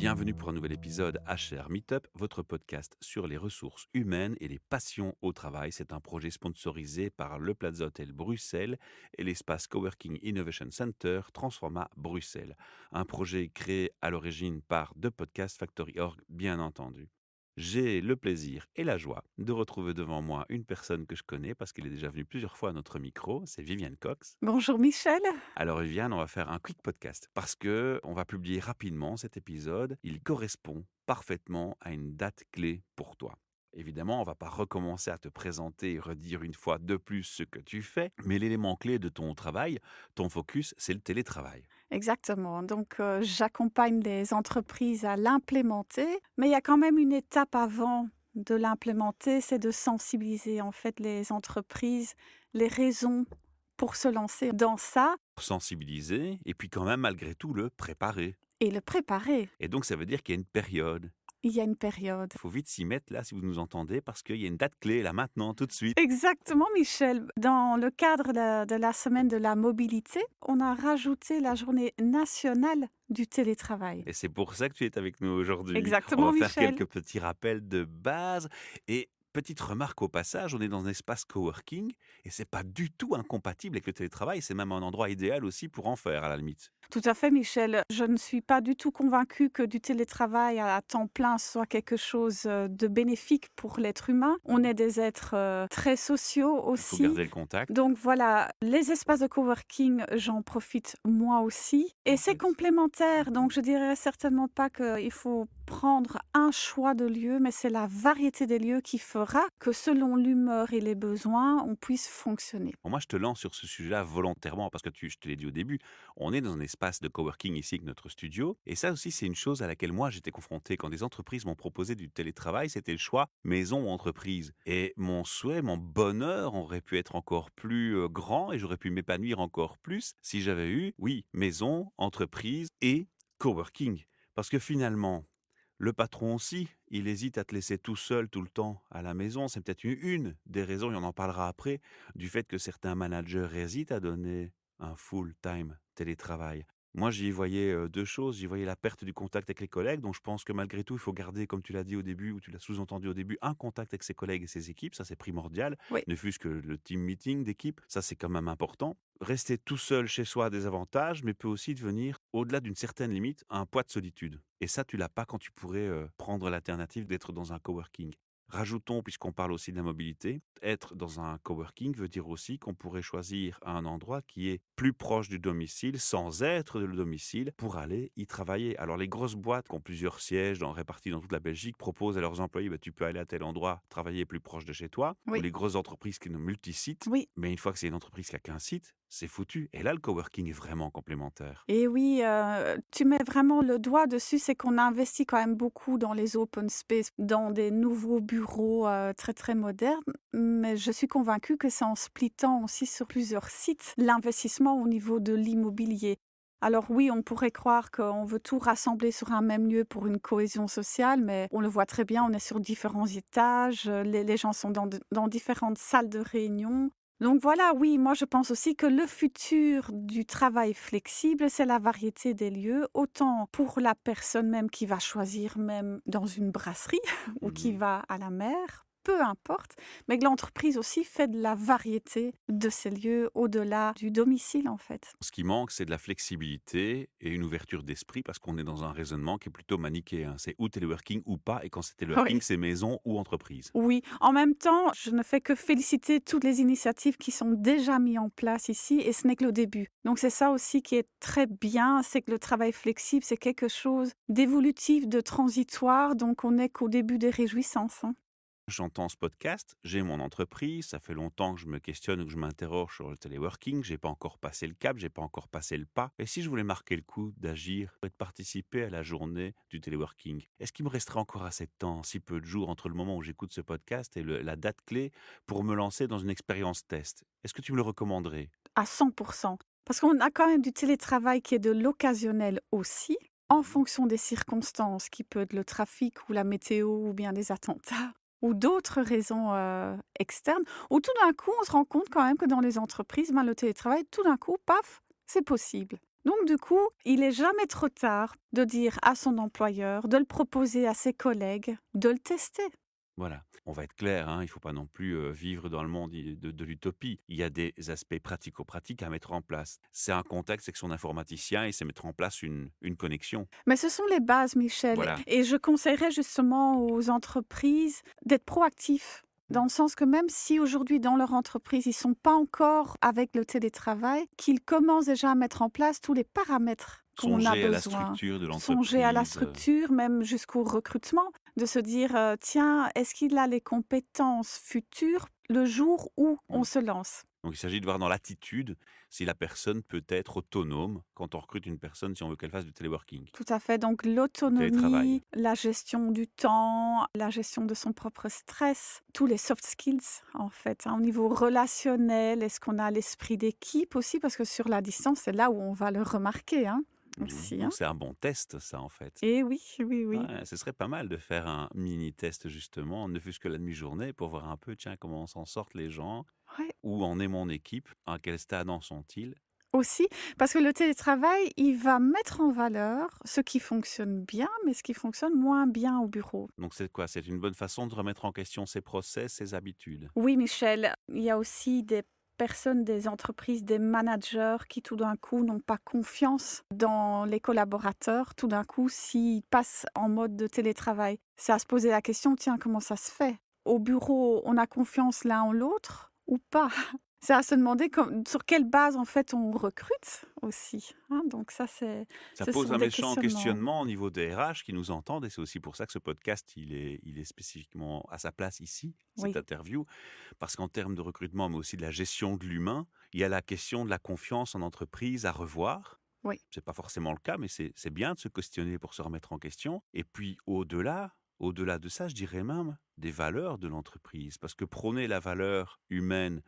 Bienvenue pour un nouvel épisode HR Meetup, votre podcast sur les ressources humaines et les passions au travail. C'est un projet sponsorisé par le Plaza Hotel Bruxelles et l'espace Coworking Innovation Center Transforma Bruxelles. Un projet créé à l'origine par The Podcast Factory Org, bien entendu. J'ai le plaisir et la joie de retrouver devant moi une personne que je connais parce qu'il est déjà venu plusieurs fois à notre micro, c'est Viviane Cox. Bonjour Michel. Alors Viviane, on va faire un quick podcast parce que on va publier rapidement cet épisode. Il correspond parfaitement à une date clé pour toi. Évidemment, on va pas recommencer à te présenter et redire une fois de plus ce que tu fais, mais l'élément clé de ton travail, ton focus, c'est le télétravail. Exactement. Donc, j'accompagne les entreprises à l'implémenter, mais il y a quand même une étape avant de l'implémenter, c'est de sensibiliser en fait les entreprises, les raisons pour se lancer dans ça Sensibiliser et puis quand même malgré tout le préparer. et le préparer. Et donc ça veut dire qu'il y a une période. Il y a une période. Il faut vite s'y mettre là si vous nous entendez parce qu'il y a une date clé là maintenant tout de suite. Exactement Michel. Dans le cadre de la semaine de la mobilité, on a rajouté la journée nationale du télétravail. Et c'est pour ça que tu es avec nous aujourd'hui. On Exactement va faire Michel. quelques petits rappels de base. Et petite remarque au passage, on est dans un espace coworking et c'est pas du tout incompatible avec le télétravail. C'est même un endroit idéal aussi pour en faire à la limite. Tout à fait, Michel. Je ne suis pas du tout convaincue que du télétravail à temps plein soit quelque chose de bénéfique pour l'être humain. On est des êtres très sociaux Il faut aussi. garder le contact. Donc voilà, les espaces de coworking, j'en profite moi aussi. Et c'est Ok. complémentaire, donc je dirais certainement pas qu'il faut prendre un choix de lieu, mais c'est la variété des lieux qui fera que selon l'humeur et les besoins, on puisse fonctionner. Bon, moi, je te lance sur ce sujet-là volontairement parce que je te l'ai dit au début, on est dans un espace de coworking ici avec notre studio. Et ça aussi, c'est une chose à laquelle moi, j'étais confronté quand des entreprises m'ont proposé du télétravail. C'était le choix maison ou entreprise. Et mon souhait, mon bonheur aurait pu être encore plus grand et j'aurais pu m'épanouir encore plus si j'avais eu, oui, maison, entreprise et coworking. Parce que finalement, le patron aussi, il hésite à te laisser tout seul tout le temps à la maison. C'est peut-être une des raisons, et on en parlera après, du fait que certains managers hésitent à donner un full-time télétravail. Moi, j'y voyais 2 choses. J'y voyais la perte du contact avec les collègues, donc je pense que malgré tout, il faut garder, comme tu l'as dit au début ou tu l'as sous-entendu au début, un contact avec ses collègues et ses équipes. Ça, c'est primordial. Oui. Ne fût-ce que le team meeting d'équipe, ça, c'est quand même important. Rester tout seul chez soi a des avantages, mais peut aussi devenir, au-delà d'une certaine limite, un poids de solitude. Et ça, tu l'as pas quand tu pourrais prendre l'alternative d'être dans un coworking. Rajoutons, puisqu'on parle aussi de la mobilité, être dans un coworking veut dire aussi qu'on pourrait choisir un endroit qui est plus proche du domicile, sans être le domicile, pour aller y travailler. Alors les grosses boîtes qui ont plusieurs sièges répartis dans toute la Belgique proposent à leurs employés, tu peux aller à tel endroit, travailler plus proche de chez toi, ou Oui. les grosses entreprises qui ont multisites. Oui. Mais une fois que c'est une entreprise qui a qu'un site, c'est foutu. Et là, le coworking est vraiment complémentaire. Et oui, tu mets vraiment le doigt dessus, c'est qu'on investit quand même beaucoup dans les open space, dans des nouveaux bureaux, très, très modernes. Mais je suis convaincue que c'est en splittant aussi sur plusieurs sites, l'investissement au niveau de l'immobilier. Alors oui, on pourrait croire qu'on veut tout rassembler sur un même lieu pour une cohésion sociale, mais on le voit très bien, on est sur différents étages, les gens sont dans différentes salles de réunion. Donc voilà, oui, moi je pense aussi que le futur du travail flexible, c'est la variété des lieux, autant pour la personne même qui va choisir même dans une brasserie ou qui Mhm. va à la mer, peu importe, mais que l'entreprise aussi fait de la variété de ces lieux au-delà du domicile en fait. Ce qui manque, c'est de la flexibilité et une ouverture d'esprit parce qu'on est dans un raisonnement qui est plutôt manichéen. C'est ou téléworking ou pas. Et quand c'est téléworking, Oui. c'est maison ou entreprise. Oui, en même temps, je ne fais que féliciter toutes les initiatives qui sont déjà mises en place ici et ce n'est que le début. Donc c'est ça aussi qui est très bien, c'est que le travail flexible, c'est quelque chose d'évolutif, de transitoire, donc on n'est qu'au début des réjouissances, hein. J'entends ce podcast, j'ai mon entreprise, ça fait longtemps que je me questionne ou que je m'interroge sur le téléworking, j'ai pas encore passé le cap, j'ai pas encore passé le pas. Et si je voulais marquer le coup d'agir et de participer à la journée du téléworking, est-ce qu'il me resterait encore assez de temps, si peu de jours entre le moment où j'écoute ce podcast et la date clé pour me lancer dans une expérience test? Est-ce que tu me le recommanderais? À 100%. Parce qu'on a quand même du télétravail qui est de l'occasionnel aussi, en fonction des circonstances, qui peut être le trafic ou la météo ou bien des attentats ou d'autres raisons externes, où tout d'un coup, on se rend compte quand même que dans les entreprises, le télétravail, tout d'un coup, paf, c'est possible. Donc du coup, il est jamais trop tard de dire à son employeur, de le proposer à ses collègues, de le tester. Voilà, on va être clair, hein, il faut pas non plus, vivre dans le monde de l'utopie. Il y a des aspects pratico-pratiques à mettre en place. C'est un contact avec son informaticien et c'est mettre en place une connexion. Mais ce sont les bases, Michel, Voilà. et je conseillerais justement aux entreprises d'être proactifs. Dans le sens que même si aujourd'hui dans leur entreprise, ils sont pas encore avec le télétravail, qu'ils commencent déjà à mettre en place tous les paramètres qu'on a Songer à la besoin. structure de Songer à la l'entreprise, structure, même jusqu'au recrutement, de se dire, «Tiens, est-ce qu'il a les compétences futures le jour où on mmh. se lance?» Donc il s'agit de voir dans l'attitude si la personne peut être autonome quand on recrute une personne, si on veut qu'elle fasse du téléworking, Tout à fait, donc du télétravail. l'autonomie, la gestion du temps, la gestion de son propre stress, tous les soft skills en fait, hein, au niveau relationnel. Est-ce qu'on a l'esprit d'équipe aussi? Parce que sur la distance, c'est là où on va le remarquer, hein, aussi, Donc hein. c'est un bon test ça, en fait. Et oui, oui, oui. Ouais, ce serait pas mal de faire un mini test justement, ne fût-ce que la demi-journée pour voir un peu, tiens, comment s'en sortent les gens, Ouais, où en est mon équipe, à quel stade en sont-ils? aussi, parce que le télétravail, il va mettre en valeur ce qui fonctionne bien, mais ce qui fonctionne moins bien au bureau. Donc c'est quoi? C'est une bonne façon de remettre en question ses process, ses habitudes? Oui, Michel, il y a aussi des personnes, des entreprises, des managers qui tout d'un coup n'ont pas confiance dans les collaborateurs. Tout d'un coup, s'ils passent en mode de télétravail, c'est à se poser la question, tiens, comment ça se fait? Au bureau, on a confiance l'un en l'autre ou pas? C'est à se demander sur quelle base en fait on recrute aussi, hein. Donc ça, Ça ce pose sont un des méchant questionnements. questionnement au niveau des RH qui nous entendent et c'est aussi pour ça que ce podcast, il est spécifiquement à sa place ici, cette Oui, interview. Parce qu'en termes de recrutement, mais aussi de la gestion de l'humain, il y a la question de la confiance en entreprise à revoir. oui, C'est pas forcément le cas, mais c'est bien de se questionner pour se remettre en question. Et puis au-delà de ça, je dirais même des valeurs de l'entreprise. Parce que prôner la valeur humaine,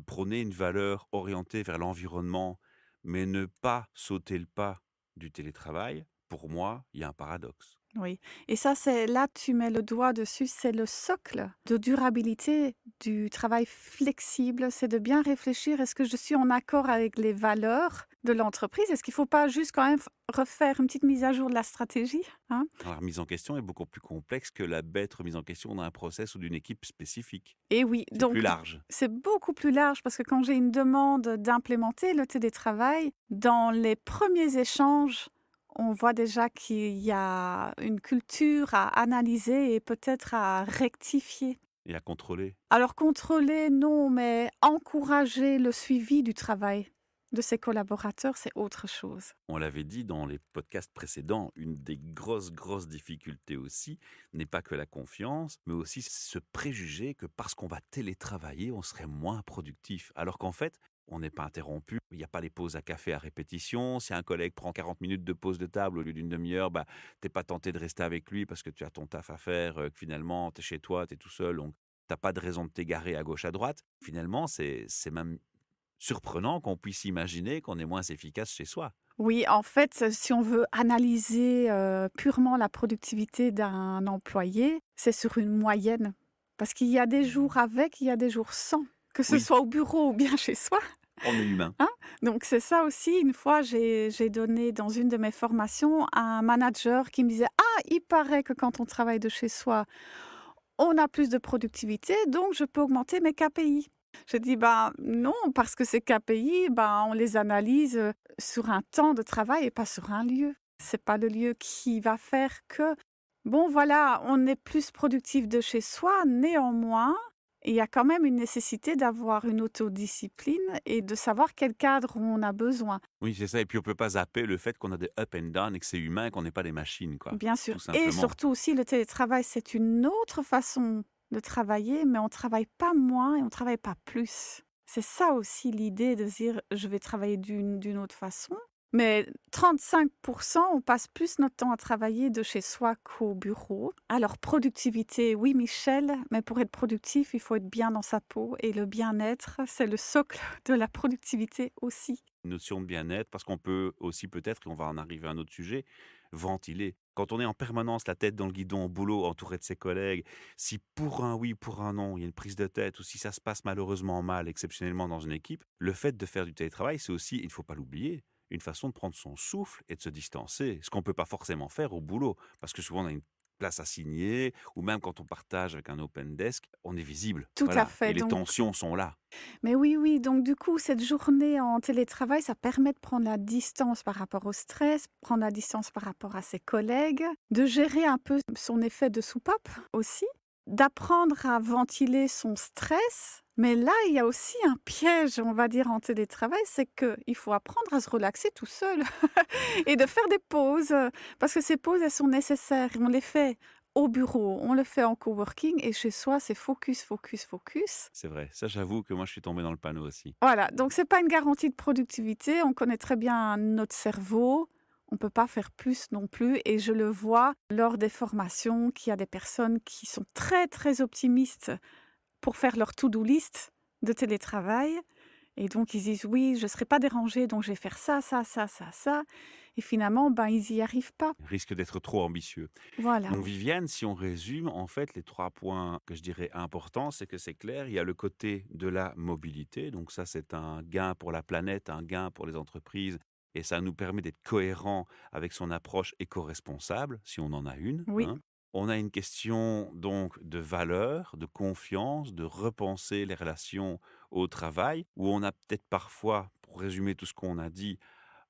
prôner une valeur orientée vers l'environnement, mais ne pas sauter le pas du télétravail, pour moi, il y a un paradoxe. oui. Et ça, c'est là, tu mets le doigt dessus, c'est le socle de durabilité du travail flexible. C'est de bien réfléchir, est-ce que je suis en accord avec les valeurs de l'entreprise? Est-ce qu'il ne faut pas juste quand même refaire une petite mise à jour de la stratégie, hein? Alors, la remise en question est beaucoup plus complexe que la bête remise en question d'un process ou d'une équipe spécifique. Et oui, C'est plus donc large. c'est beaucoup plus large parce que quand j'ai une demande d'implémenter le télétravail, dans les premiers échanges, on voit déjà qu'il y a une culture à analyser et peut-être à rectifier. Et à contrôler. Alors contrôler, non, mais encourager le suivi du travail de ses collaborateurs, c'est autre chose. On l'avait dit dans les podcasts précédents, une des grosses difficultés aussi n'est pas que la confiance, mais aussi ce préjugé que parce qu'on va télétravailler, on serait moins productif. Alors qu'en fait, on n'est pas interrompu, il n'y a pas les pauses à café à répétition. Si un collègue prend 40 minutes de pause de table au lieu d'une demi-heure, bah, t'es pas tenté de rester avec lui parce que tu as ton taf à faire, que finalement, tu es chez toi, tu es tout seul, donc t'as pas de raison de t'égarer à gauche, à droite. Finalement, c'est même surprenant qu'on puisse imaginer qu'on est moins efficace chez soi. Oui, en fait, si on veut analyser, purement la productivité d'un employé, c'est sur une moyenne. Parce qu'il y a des jours avec, il y a des jours sans, que ce Oui, soit au bureau ou bien chez soi, on est humain. hein. Donc c'est ça aussi, une fois, j'ai donné dans une de mes formations à un manager qui me disait: «Ah, il paraît que quand on travaille de chez soi, on a plus de productivité, donc je peux augmenter mes KPI». Je dis: «Ben, non, parce que ces KPI, ben, on les analyse, sur un temps de travail et pas sur un lieu. C'est pas le lieu qui va faire que, bon, voilà, on est plus productif de chez soi. Néanmoins, il y a quand même une nécessité d'avoir une autodiscipline et de savoir quel cadre on a besoin». Oui, c'est ça et puis on peut pas zapper le fait qu'on a des up and down et que c'est humain et qu'on n'est pas des machines, quoi, Bien sûr, tout et simplement. surtout aussi le télétravail, c'est une autre façon de travailler, mais on travaille pas moins et on travaille pas plus. C'est ça aussi l'idée de se dire: «Je vais travailler d'une autre façon». Mais 35, on passe plus notre temps à travailler de chez soi qu'au bureau. Alors productivité, oui Michel, mais pour être productif, il faut être bien dans sa peau et le bien-être, c'est le socle de la productivité aussi. Une notion de bien-être parce qu'on peut aussi peut-être, et on va en arriver à un autre sujet, ventiler. Quand on est en permanence la tête dans le guidon au boulot, entouré de ses collègues, si pour un oui, pour un non, il y a une prise de tête ou si ça se passe malheureusement mal, exceptionnellement dans une équipe, le fait de faire du télétravail, c'est aussi, il ne faut pas l'oublier, une façon de prendre son souffle et de se distancer, ce qu'on ne peut pas forcément faire au boulot. Parce que souvent, on a une place assignée, ou même quand on partage avec un open desk, on est visible. Tout à Voilà. Et fait, les donc tensions sont là. mais oui, oui, donc du coup, cette journée en télétravail, ça permet de prendre la distance par rapport au stress, prendre la distance par rapport à ses collègues, de gérer un peu son effet de soupape aussi, d'apprendre à ventiler son stress. Mais là, il y a aussi un piège, on va dire, en télétravail, c'est qu'il faut apprendre à se relaxer tout seul et de faire des pauses, parce que ces pauses, elles sont nécessaires. On les fait au bureau, on le fait en coworking et chez soi, c'est focus, focus, focus. C'est vrai. Ça, j'avoue que moi, je suis tombé dans le panneau aussi. Voilà, donc c'est pas une garantie de productivité. On connaît très bien notre cerveau. On peut pas faire plus non plus et je le vois lors des formations qu'il y a des personnes qui sont très, très optimistes pour faire leur to-do list de télétravail et donc ils disent: «Oui, je serai pas dérangé, donc je vais faire ça, ça, ça, ça, ça» et finalement, ben, ils y arrivent pas. Risque d'être trop ambitieux. Voilà. Donc Viviane, si on résume, en fait, les 3 points que je dirais importants, c'est que c'est clair, il y a le côté de la mobilité, donc ça, c'est un gain pour la planète, un gain pour les entreprises et ça nous permet d'être cohérents avec son approche éco-responsable, si on en a une, Oui, hein. On a une question donc de valeur, de confiance, de repenser les relations au travail, où on a peut-être parfois, pour résumer tout ce qu'on a dit,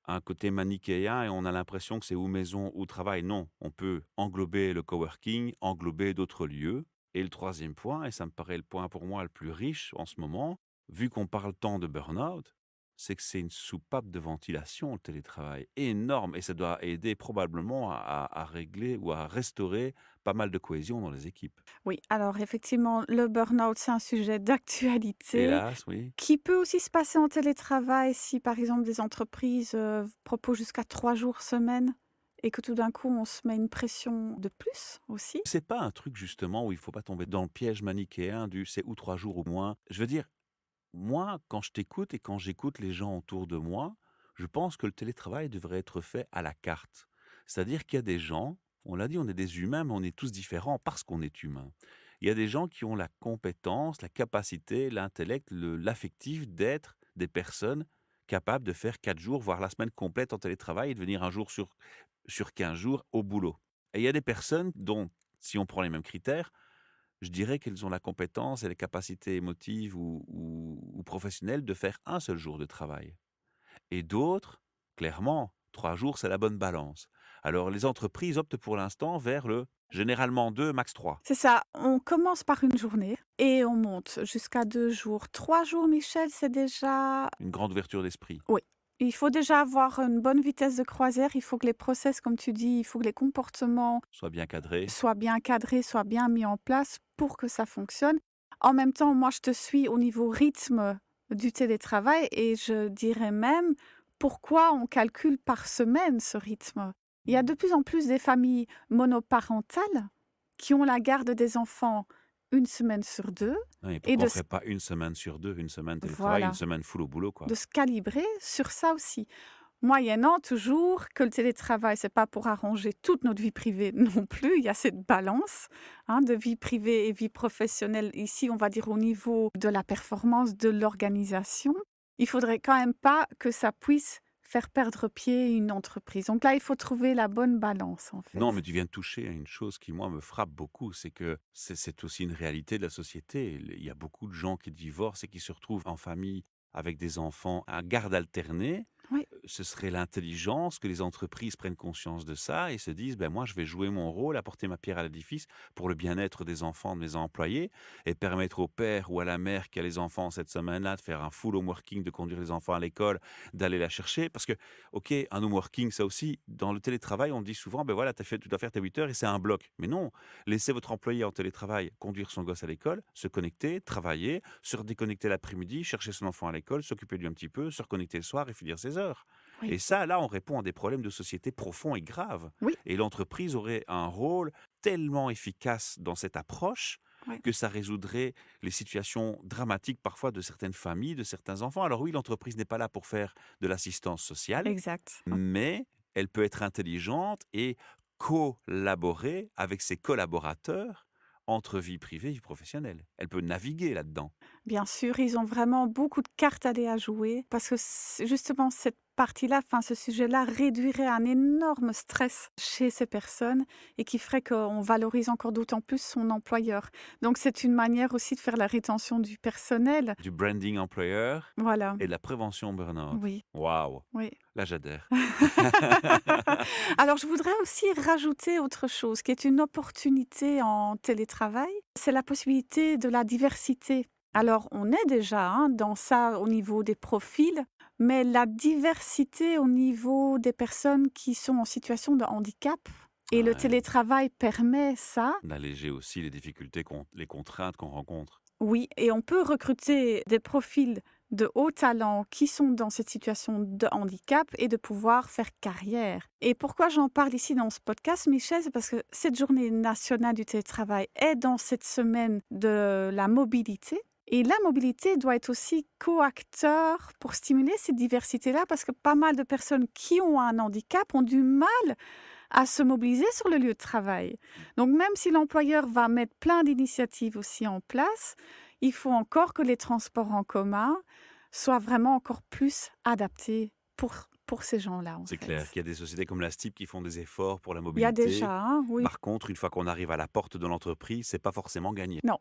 un côté manichéen et on a l'impression que c'est ou maison ou travail. Non, on peut englober le coworking, englober d'autres lieux. Et le troisième point, et ça me paraît le point pour moi le plus riche en ce moment, vu qu'on parle tant de burn-out, c'est que c'est une soupape de ventilation, le télétravail, énorme. Et ça doit aider probablement à régler ou à restaurer pas mal de cohésion dans les équipes. oui. Alors effectivement, le burn-out, c'est un sujet d'actualité. Hélas, oui. Qui peut aussi se passer en télétravail si, par exemple, des entreprises, proposent jusqu'à 3 jours semaine et que tout d'un coup, on se met une pression de plus aussi. C'est pas un truc justement où il faut pas tomber dans le piège manichéen du c'est ou 3 jours ou moins. Je veux dire, moi, quand je t'écoute et quand j'écoute les gens autour de moi, je pense que le télétravail devrait être fait à la carte. C'est-à-dire qu'il y a des gens, on l'a dit, on est des humains, mais on est tous différents parce qu'on est humain. Il y a des gens qui ont la compétence, la capacité, l'intellect, l'affectif d'être des personnes capables de faire 4 jours, voire la semaine complète en télétravail et de venir un jour sur 15 jours au boulot. Et il y a des personnes dont, si on prend les mêmes critères, je dirais qu'elles ont la compétence et les capacités émotives ou professionnelles de faire un seul jour de travail. Et d'autres, clairement, 3 jours, c'est la bonne balance. Alors les entreprises optent pour l'instant vers le généralement 2, max 3. C'est ça, on commence par une journée et on monte jusqu'à 2 jours. 3 jours, Michel, c'est déjà Une grande ouverture d'esprit, oui. Il faut déjà avoir une bonne vitesse de croisière. Il faut que les process, comme tu dis, il faut que les comportements soit bien cadré. soient bien cadrés, soient bien mis en place pour que ça fonctionne. En même temps, moi, je te suis au niveau rythme du télétravail et je dirais même pourquoi on calcule par semaine ce rythme. Il y a de plus en plus des familles monoparentales qui ont la garde des enfants une semaine sur deux Oui, et et pourquoi on ferait pas une semaine sur 2, une semaine télétravail, une voilà, semaine full au boulot, quoi? de se calibrer sur ça aussi. Moyennant toujours que le télétravail, c'est pas pour arranger toute notre vie privée non plus. Il y a cette balance, hein, de vie privée et vie professionnelle. Ici, on va dire au niveau de la performance, de l'organisation. Il faudrait quand même pas que ça puisse faire perdre pied à une entreprise. Donc là, il faut trouver la bonne balance, en Non, mais fait. tu viens de toucher à une chose qui, moi, me frappe beaucoup, c'est que c'est aussi une réalité de la société. Il y a beaucoup de gens qui divorcent et qui se retrouvent en famille avec des enfants à garde alternée. Oui, Ce serait l'intelligence que les entreprises prennent conscience de ça et se disent: «Ben, moi, je vais jouer mon rôle, apporter ma pierre à l'édifice pour le bien-être des enfants de mes employés et permettre au père ou à la mère qui a les enfants cette semaine-là de faire un full homeworking, de conduire les enfants à l'école, d'aller la chercher». Parce que, OK, un homeworking, ça aussi, dans le télétravail, on dit souvent: «Ben, voilà, tu dois faire tes 8 heures et c'est un bloc». Mais non, laissez votre employé en télétravail conduire son gosse à l'école, se connecter, travailler, se redéconnecter l'après-midi, chercher son enfant à l'école, s'occuper de lui un petit peu, se reconnecter le soir et finir ses heures. oui, Et ça, là, on répond à des problèmes de société profonds et graves. oui, Et l'entreprise aurait un rôle tellement efficace dans cette approche oui, que ça résoudrait les situations dramatiques parfois de certaines familles, de certains enfants. Alors oui, l'entreprise n'est pas là pour faire de l'assistance sociale, exact. mais elle peut être intelligente et collaborer avec ses collaborateurs entre vie privée et vie professionnelle. Elle peut naviguer là-dedans. Bien sûr, ils ont vraiment beaucoup de cartes à jouer parce que justement cette partie-là, enfin ce sujet-là réduirait un énorme stress chez ces personnes et qui ferait qu'on valorise encore d'autant plus son employeur. Donc c'est une manière aussi de faire la rétention du personnel. Du branding employeur Voilà, et de la prévention burn-out. oui, Waouh! oui. Là, j'adhère. Alors je voudrais aussi rajouter autre chose qui est une opportunité en télétravail, c'est la possibilité de la diversité. Alors on est déjà dans ça au niveau des profils, mais la diversité au niveau des personnes qui sont en situation de handicap et le Ouais, télétravail permet ça. d'alléger aussi les difficultés les contraintes qu'on rencontre. Oui, et on peut recruter des profils de haut talent qui sont dans cette situation de handicap et de pouvoir faire carrière. Et pourquoi j'en parle ici dans ce podcast, Michel, c'est parce que cette journée nationale du télétravail est dans cette semaine de la mobilité. Et la mobilité doit être aussi coacteur pour stimuler cette diversité-là, parce que pas mal de personnes qui ont un handicap ont du mal à se mobiliser sur le lieu de travail. Donc même si l'employeur va mettre plein d'initiatives aussi en place, il faut encore que les transports en commun soient vraiment encore plus adaptés pour ces gens-là, en C'est clair fait. qu'il y a des sociétés comme la STIP qui font des efforts pour la Il y a mobilité. déjà, oui. Par contre, une fois qu'on arrive à la porte de l'entreprise, c'est pas forcément gagné. Non,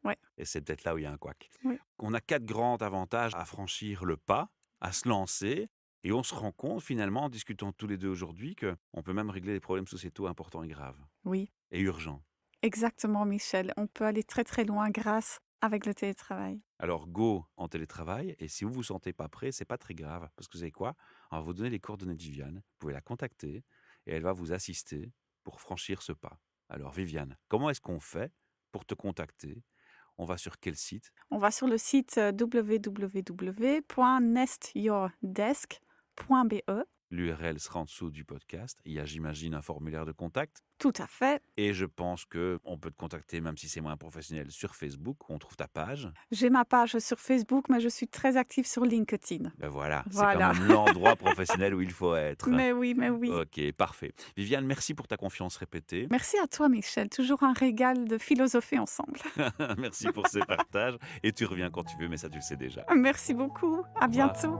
ouais, Et c'est peut-être là où il y a un couac. oui. On a 4 grands avantages à franchir le pas, à se lancer et on se rend compte finalement en discutant tous les 2 aujourd'hui qu'on peut même régler des problèmes sociétaux importants et graves Oui, et urgents. exactement, Michel. On peut aller très très loin grâce avec le télétravail. Alors go en télétravail et si vous vous sentez pas prêt, c'est pas très grave parce que vous savez quoi? On va vous donner les coordonnées de Viviane, vous pouvez la contacter et elle va vous assister pour franchir ce pas. Alors Viviane, comment est-ce qu'on fait pour te contacter? On va sur quel site? On va sur le site www.nestyourdesk.be. L'URL sera en dessous du podcast. Il y a, j'imagine, un formulaire de contact. Tout à fait. Et je pense que on peut te contacter, même si c'est moins professionnel, sur Facebook. On trouve ta page. J'ai ma page sur Facebook, mais je suis très active sur LinkedIn. Ben voilà, c'est quand Voilà. même l'endroit professionnel où il faut être. Mais oui, mais oui. Ok, parfait. Viviane, merci pour ta confiance répétée. Merci à toi, Michel. Toujours un régal de philosopher ensemble. Merci pour ces partages. Et tu reviens quand tu veux, mais ça, tu le sais déjà. Merci beaucoup. À Au revoir. bientôt.